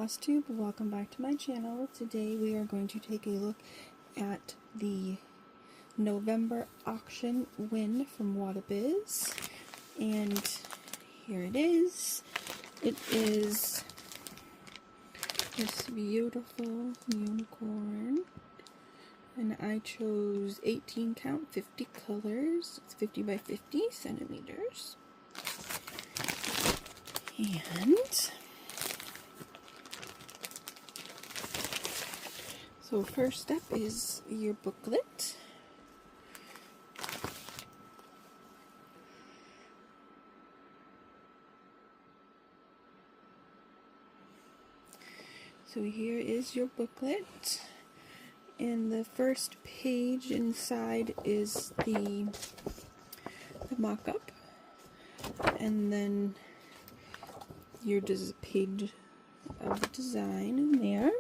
Flosstube. Welcome back to my channel. Today we are going to take a look at the November auction win from Wattobizz. And here it is. It is this beautiful unicorn. And I chose 18 count, 50 colors. It's 50 by 50 centimeters. And so first up is your booklet. So here is your booklet. And the first page inside is the mock-up. And then your page of the design in there.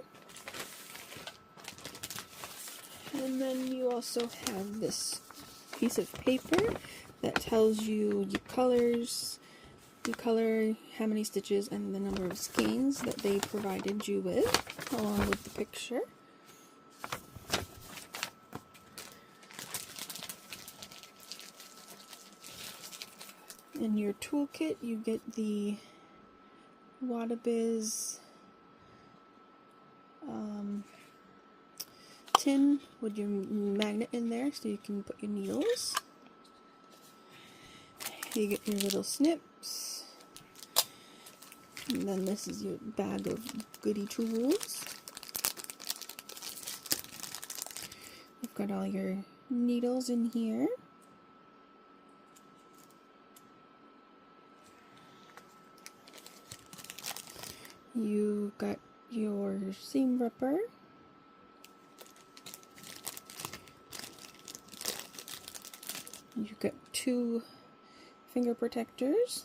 And then you also have this piece of paper that tells you your colors, the color, how many stitches, and the number of skeins that they provided you with, along with the picture. In your toolkit, you get the Wattobizz tin with your magnet in there so you can put your needles. You get your little snips. And then this is your bag of goody tools. You've got all your needles in here. You've got your seam ripper. You've got 2 finger protectors.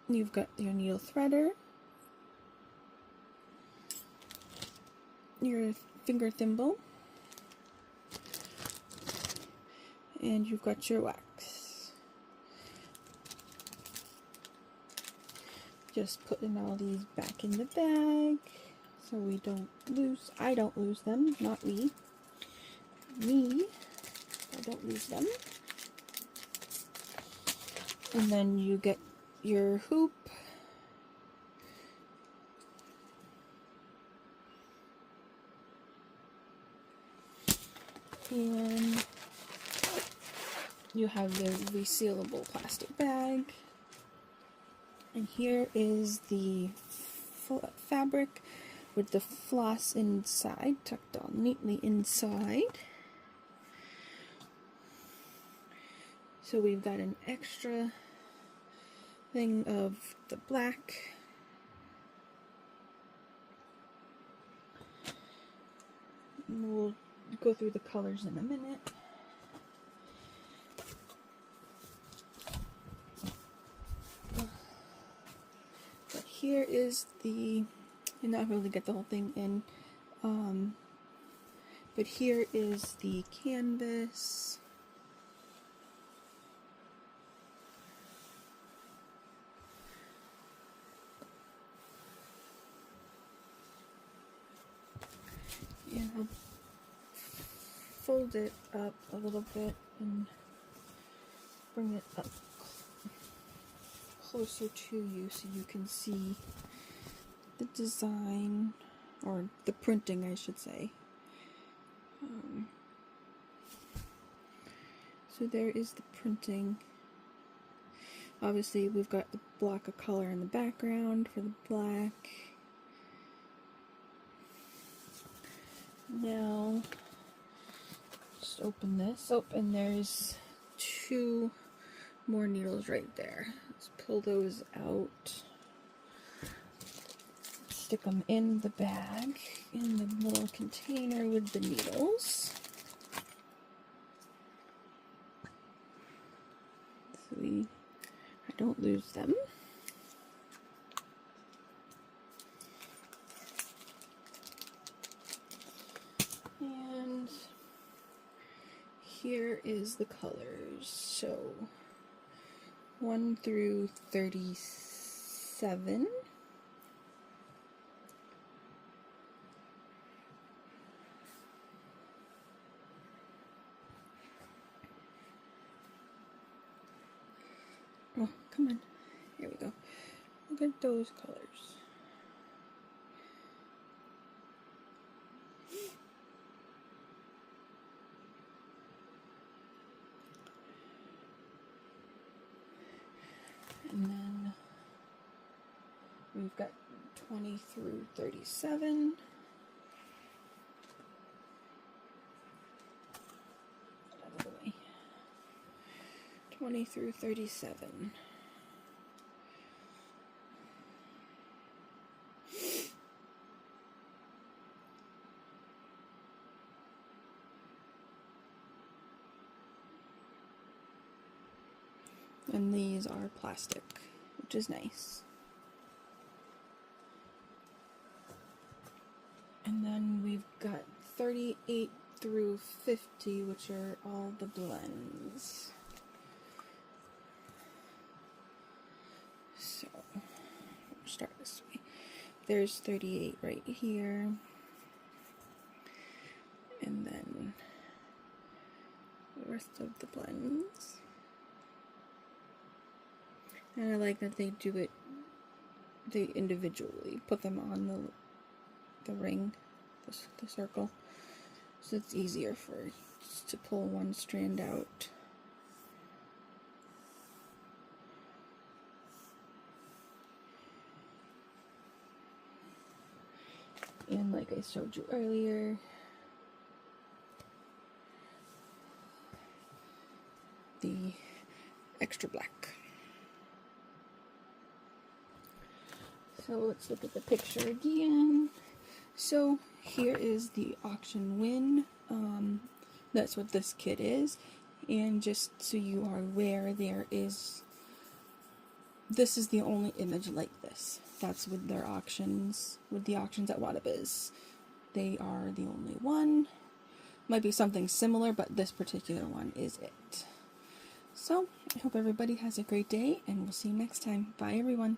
You've got your needle threader. Your finger thimble. And you've got your wax. Just putting all these back in the bag so we don't lose, I don't lose them, not we. Me, I don't lose them. And then you get your hoop. And you have the resealable plastic bag. And here is the fabric with the floss inside, tucked all neatly inside. So we've got an extra thing of the black. And we'll go through the colors in a minute. But here is the, you're not really get the whole thing in, but here is the canvas. And I'll fold it up a little bit and bring it up closer to you so you can see the design, or the printing I should say. So there is the printing. Obviously we've got the block of color in the background for the black. Now, just open this. Oh, and there's 2 more needles right there. Let's pull those out. Stick them in the bag, in the little container with the needles. So I don't lose them. And here is the colors. So 1 through 37. Oh, come on. Here we go. Look at those colors. And then we've got 20 through 37. Out of the way. 20 through 37. And these are plastic, which is nice. And then we've got 38 through 50, which are all the blends. So, we'll start this way. There's 38 right here. And then the rest of the blends. And I like that they do it, they individually put them on the ring, the circle, so it's easier for just to pull one strand out. And like I showed you earlier, the extra black. So let's look at the picture again. So here is the auction win. That's what this kit is. And just so you are aware, this is the only image like this. That's with their auctions, with the auctions at Wattobizz. They are the only one. Might be something similar, but this particular one is it. So I hope everybody has a great day, and we'll see you next time. Bye everyone.